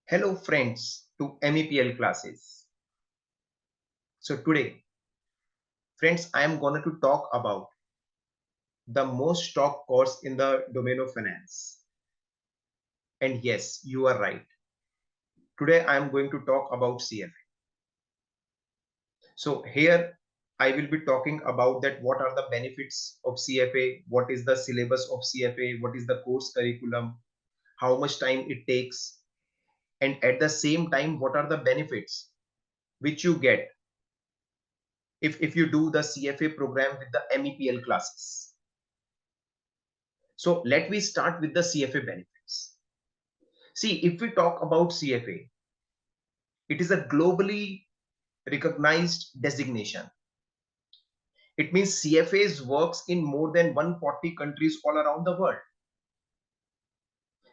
Hello friends to MEPL classes. So today, friends, I am going to talk about the most talked course in the domain of finance. And yes, you are right. Today I am going to talk about CFA. So here I will be talking about that what are the benefits of CFA, what is the syllabus of CFA, what is the course curriculum, how much time it takes, and at the same time, what are the benefits which you get if you do the CFA program with the MEPL classes. So let me start with the CFA benefits. See, if we talk about CFA, it is a globally recognized designation. It means CFAs works in more than 140 countries all around the world.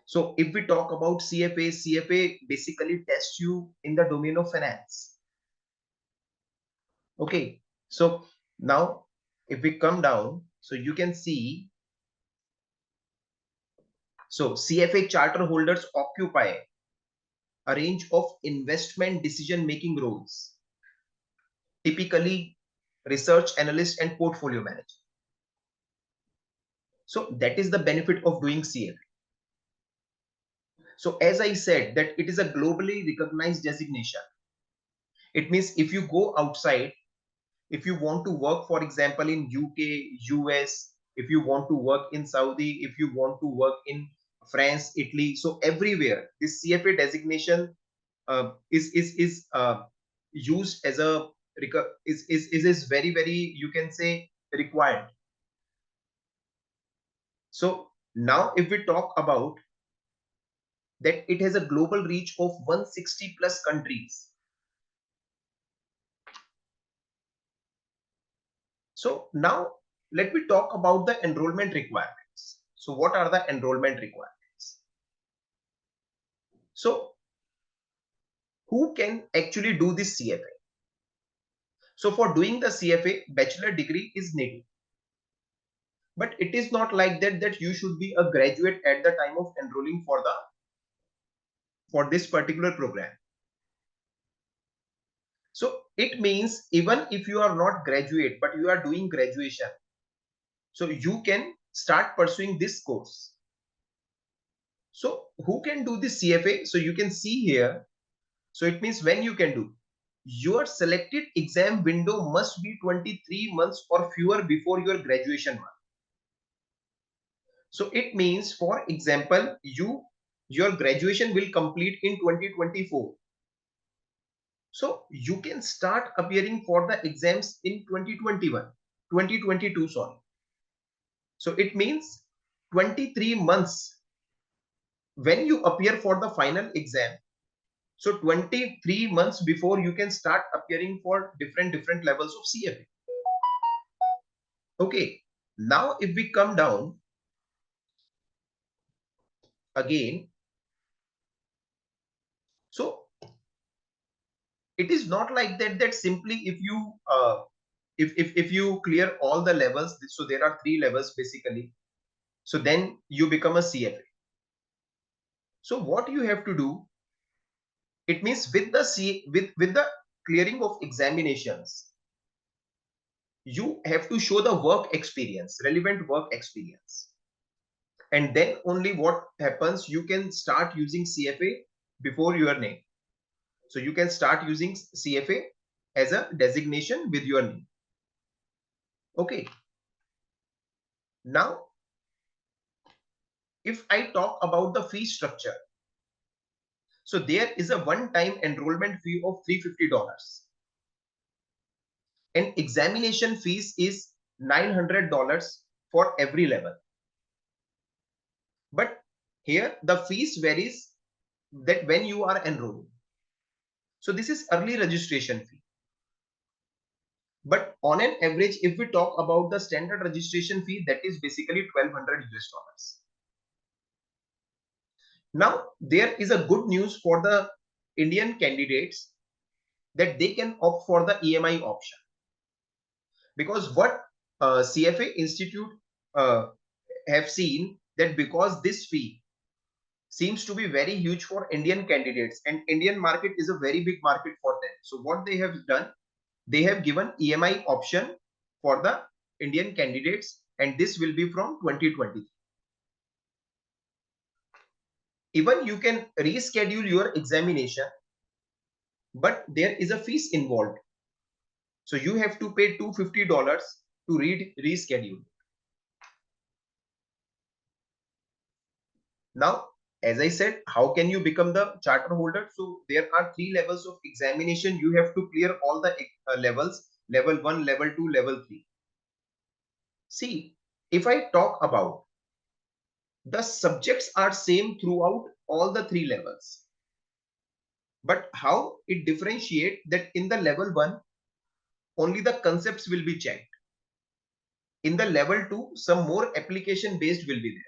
So if we talk about CFA basically tests you in the domain of finance. Okay, so now if we come down, so you can see, so CFA charter holders occupy a range of investment decision making roles, typically research analyst and portfolio manager. So that is the benefit of doing CFA. So as I said that it is a globally recognized designation. It means if you go outside, if you want to work, for example, in UK, US, if you want to work in Saudi, if you want to work in France, Italy, so everywhere this CFA designation is used as a is very, you can say, required. So now if we talk about that it has a global reach of 160 plus countries. So now let me talk about the enrollment requirements. So what are the enrollment requirements? So who can actually do this CFA? So for doing the CFA, bachelor degree is needed. But it is not like that you should be a graduate at the time of enrolling for this particular program. So it means even if you are not graduate but you are doing graduation, so you can start pursuing this course. So who can do this CFA? So you can see here. So it means when you can do. Your selected exam window must be 23 months or fewer before your graduation month. So it means, for example, your graduation will complete in 2024. So you can start appearing for the exams in 2022, sorry. So it means 23 months when you appear for the final exam. So 23 months before you can start appearing for different levels of CFA. Okay, now if we come down again, so it is not like that simply if you if you clear all the levels, so there are 3 levels basically, so then you become a CFA. So what you have to do, it means with the clearing of examinations, you have to show the work experience, relevant work experience, and then only what happens, you can start using CFA before your name. So you can start using CFA as a designation with your name. Okay, now if I talk about the fee structure, so there is a one-time enrollment fee of $350, and examination fees is $900 for every level. But here the fees varies that when you are enrolling. So this is early registration fee. But on an average, if we talk about the standard registration fee, that is basically $1,200. Now, there is a good news for the Indian candidates that they can opt for the EMI option. Because what CFA Institute have seen that because this fee seems to be very huge for Indian candidates, and Indian market is a very big market for them. So what they have done, they have given EMI option for the Indian candidates, and this will be from 2023. Even you can reschedule your examination, but there is a fees involved. So you have to pay $250 to reschedule. Now, as I said, how can you become the charter holder? So there are 3 levels of examination. You have to clear all the levels, level 1, level 2, level 3. See, if I talk about the subjects are same throughout all the 3 levels. But how it differentiate that in the level 1, only the concepts will be checked. In the level 2, some more application based will be there.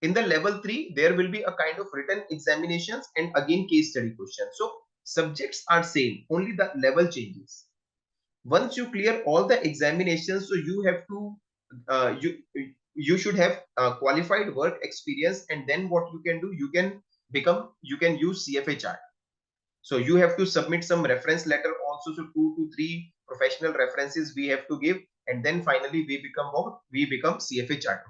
In the level 3, there will be a kind of written examinations and again case study questions. So subjects are same, only the level changes. Once you clear all the examinations, so you have to you should have qualified work experience, and then what you can do, you can use CFA chart. So you have to submit some reference letter also. So 2 to 3 professional references we have to give, and then finally we become what? We become CFA charter.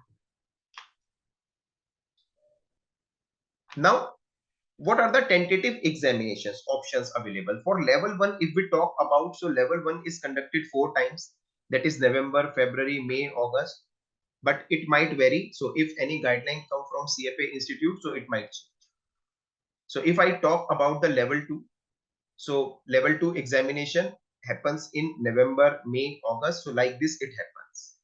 Now, what are the tentative examinations options available for level 1? If we talk about, so level 1 is conducted 4 times, that is November, February, May, August, but it might vary. So if any guideline come from CFA Institute, so it might change. So if I talk about the level 2, so level 2 examination happens in November, May, August. So like this it happens.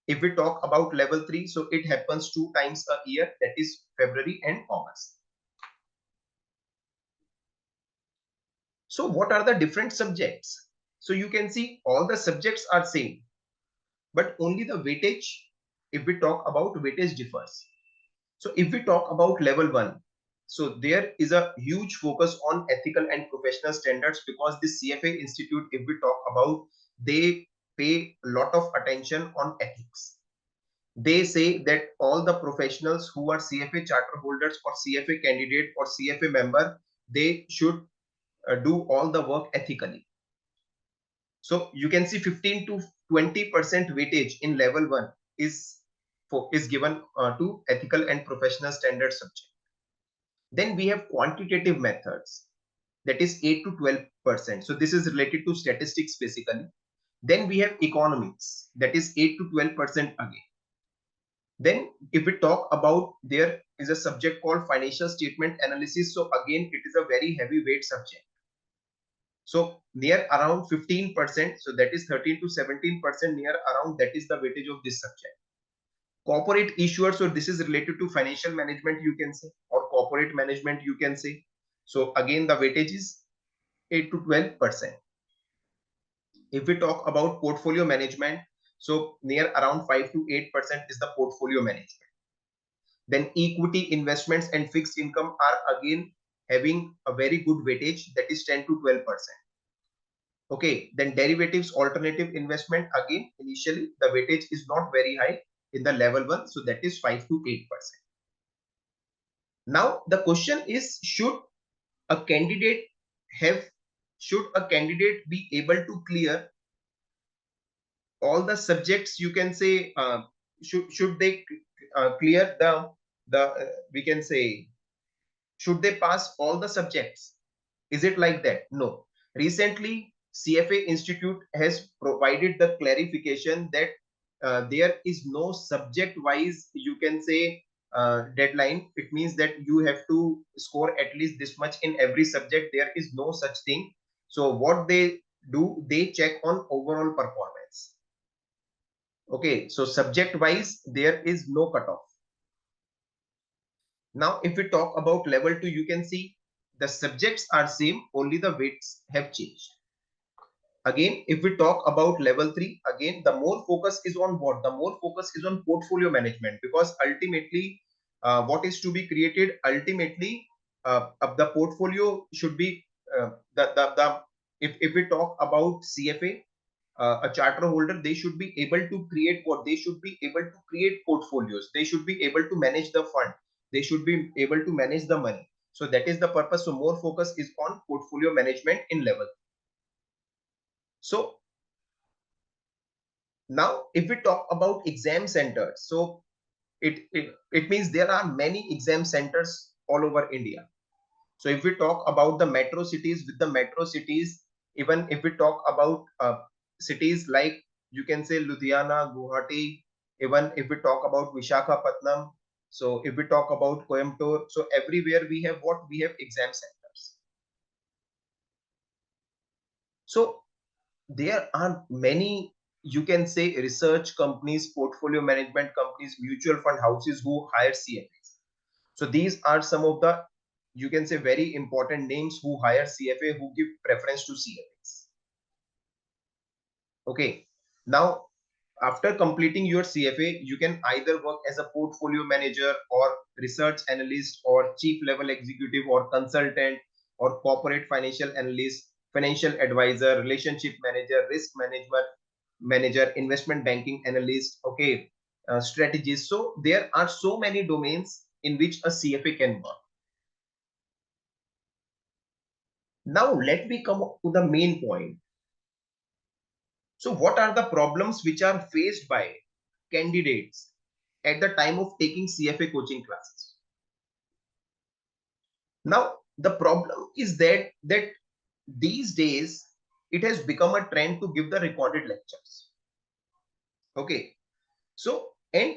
If we talk about level 3, so it happens 2 times a year, that is February and August. So what are the different subjects? So you can see all the subjects are same, but only the weightage, if we talk about, weightage differs. So if we talk about level 1, so there is a huge focus on ethical and professional standards, because the CFA Institute, if we talk about, they pay a lot of attention on ethics. They say that all the professionals who are CFA charter holders or CFA candidate or CFA member, they should do all the work ethically. So you can see 15 to 20% weightage in level 1 is given to ethical and professional standard subject. Then we have quantitative methods, that is 8 to 12%. So this is related to statistics basically. Then we have economics, that is 8 to 12% again. Then if we talk about, there is a subject called financial statement analysis. So again, it is a very heavyweight subject. So near around 15%, so that is 13 to 17%, near around, that is the weightage of this subject. Corporate issuers, so this is related to financial management, you can say, or corporate management, you can say. So again, the weightage is 8 to 12%. If we talk about portfolio management, so near around 5 to 8% is the portfolio management. Then equity investments and fixed income are again having a very good weightage, that is 10 to 12%. Okay, then derivatives, alternative investment, again initially the weightage is not very high in the level 1, so that is 5 to 8%. Now the question is, should a candidate be able to clear all the subjects, you can say, should they clear we can say, should they pass all the subjects? Is it like that? No. Recently, CFA Institute has provided the clarification that there is no subject wise, you can say, deadline. It means that you have to score at least this much in every subject. There is no such thing. So what they do, they check on overall performance. Okay, so subject wise, there is no cutoff. Now, if we talk about level 2, you can see the subjects are same, only the weights have changed. Again, if we talk about level 3, again, the more focus is on what? The more focus is on portfolio management, because ultimately, what is to be created, ultimately, the portfolio should be, if we talk about CFA, a charter holder, they should be able to create what? They should be able to create portfolios. They should be able to manage the fund. they should be able to manage the money. So that is the purpose. So more focus is on portfolio management in level. So now if we talk about exam centers, so it means there are many exam centers all over India. So if we talk about the metro cities, with the metro cities, even if we talk about cities like, you can say, Ludhiana, Guwahati, even if we talk about Vishakhapatnam, so if we talk about Coimbatore, so everywhere we have what? We have exam centers. So there are many, you can say, research companies, portfolio management companies, mutual fund houses who hire CFAs. So these are some of the, you can say, very important names who hire CFA, who give preference to CFAs. Okay. Now, after completing your CFA, you can either work as a portfolio manager or research analyst or chief level executive or consultant or corporate financial analyst, financial advisor, relationship manager, risk management manager, investment banking analyst, okay, strategist. So there are so many domains in which a CFA can work. Now let me come to the main point. So what are the problems which are faced by candidates at the time of taking CFA coaching classes? Now the problem is that these days it has become a trend to give the recorded lectures. Okay. So, and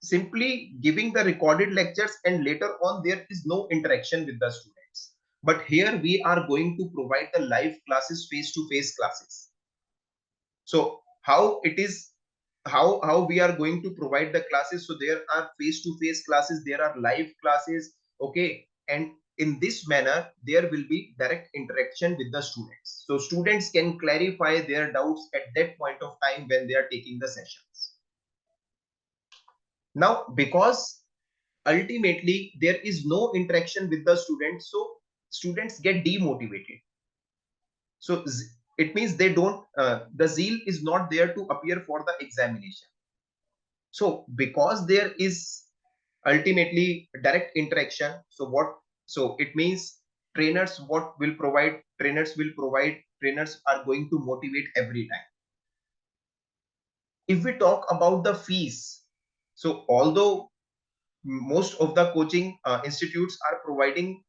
simply giving the recorded lectures, and later on there is no interaction with the students. But here we are going to provide the live classes, face-to-face classes. So how it is, how we are going to provide the classes? So there are face-to-face classes, there are live classes, okay, and in this manner there will be direct interaction with the students. So students can clarify their doubts at that point of time when they are taking the sessions. Now, because ultimately there is no interaction with the students, so students get demotivated. So it means they don't, the zeal is not there to appear for the examination. So because there is ultimately direct interaction, so what? So it means trainers, what will provide? Trainers will provide. Trainers are going to motivate every time. If we talk about the fees, so although most of the coaching institutes are providing,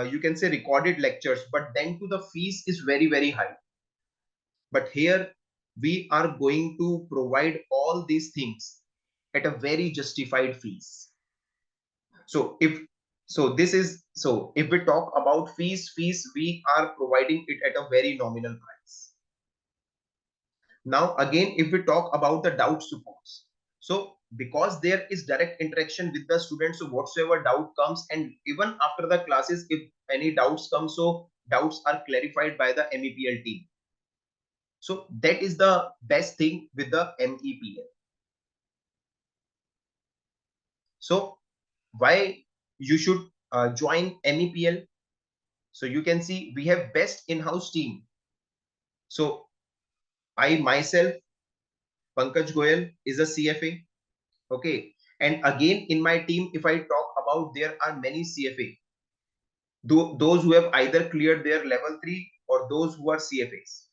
you can say, recorded lectures, but then to the fees is very high. But here we are going to provide all these things at a very justified fees. So if we talk about fees, we are providing it at a very nominal price. Now again, if we talk about the doubt supports, so because there is direct interaction with the students, so whatsoever doubt comes, and even after the classes, if any doubts come, so doubts are clarified by the MEPL team. So that is the best thing with the MEPL. So why you should join MEPL? So you can see we have best in-house team. So I myself, Pankaj Goyal, is a CFA. Okay. And again, in my team, if I talk about, there are many CFA, those who have either cleared their level 3 or those who are CFAs.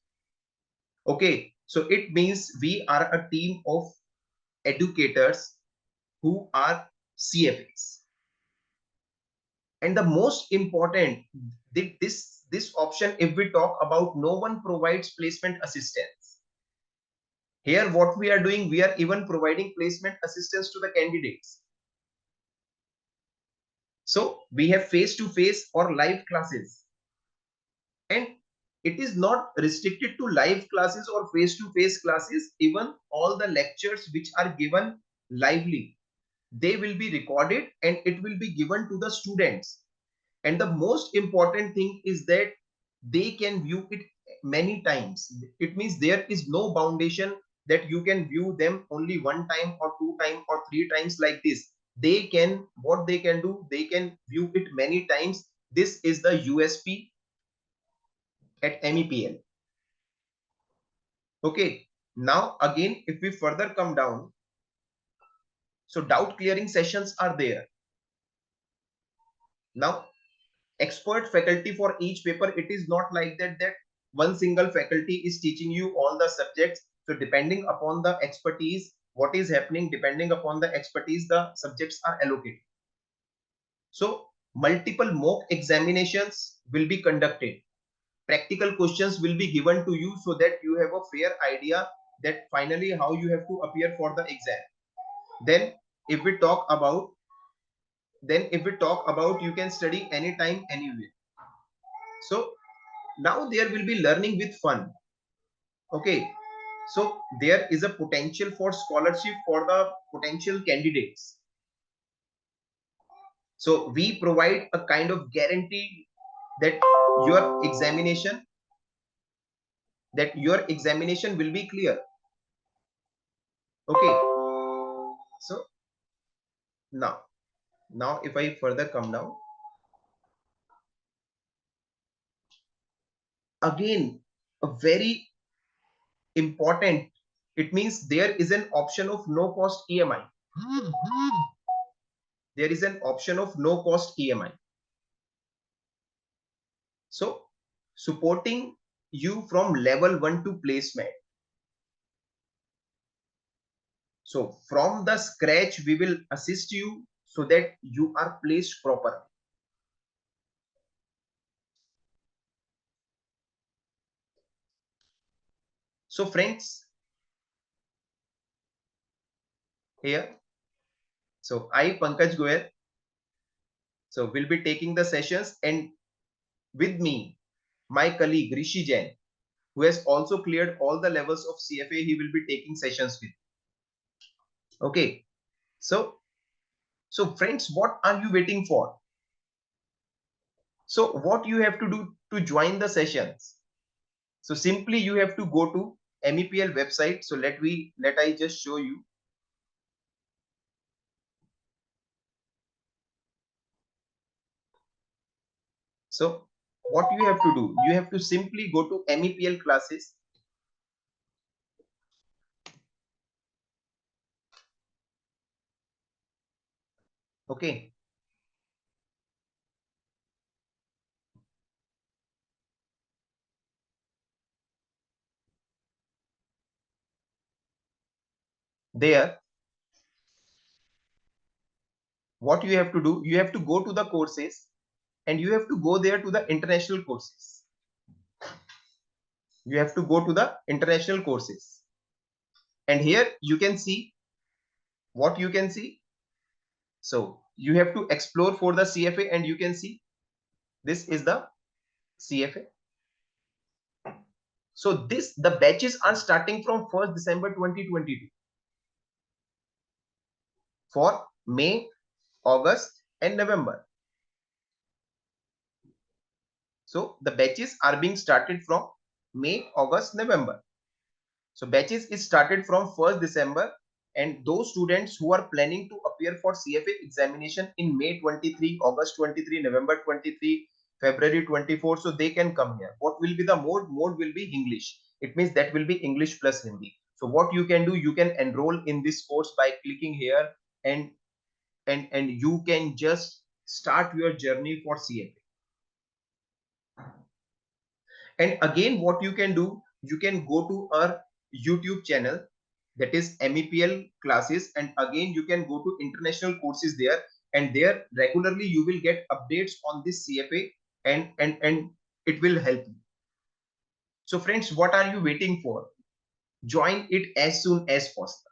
Okay. So it means we are a team of educators who are CFAs. And the most important, this option, if we talk about, no one provides placement assistance. Here, what we are doing, we are even providing placement assistance to the candidates. So we have face-to-face or live classes, and it is not restricted to live classes or face-to-face classes. Even all the lectures which are given lively, they will be recorded and it will be given to the students. And the most important thing is that they can view it many times. It means there is no foundation that you can view them only one time or two times or three times like this. They can, what they can do, they can view it many times. This is the USP at MEPL. Okay. Now again, if we further come down, so doubt clearing sessions are there. Now, expert faculty for each paper, it is not like that one single faculty is teaching you all the subjects. So depending upon the expertise, what is happening, depending upon the expertise, the subjects are allocated. So multiple mock examinations will be conducted. Practical questions will be given to you so that you have a fair idea that finally how you have to appear for the exam. Then if we talk about you can study anytime, anywhere. So now there will be learning with fun. Okay, so there is a potential for scholarship for the potential candidates. So we provide a kind of guarantee that your examination will be clear. Okay, so now if I further come down, again a very important, it means there is an option of no cost EMI. There is an option of no cost EMI. So supporting you from level 1 to placement. So from the scratch, we will assist you so that you are placed properly. So friends, here, so I, Pankaj Goyal, so will be taking the sessions, and with me, my colleague Rishi Jain, who has also cleared all the levels of CFA, he will be taking sessions with. Okay, so friends, what are you waiting for? So what you have to do to join the sessions? So simply you have to go to MEPL website. So let I just show you. So what you have to do, you have to simply go to MEPL classes. Okay. There, what you have to do, you have to go to the courses and you have to go there to the international courses. You have to go to the international courses. And here you can see what you can see. So you have to explore for the CFA and you can see this is the CFA. So the batches are starting from 1st December 2022 for May, August and November. So the batches are being started from May, August, November. So batches is started from 1st December, and those students who are planning to appear for CFA examination in May 23, August 23, November 23, February 24, so they can come here. What will be the mode? Mode will be English. It means that will be English plus Hindi. So what you can do, you can enroll in this course by clicking here, and you can just start your journey for CFA. And again, what you can do, you can go to our YouTube channel, that is MEPL classes, and again you can go to international courses there, and there regularly you will get updates on this CFA, and it will help you. So friends, what are you waiting for? Join it as soon as possible.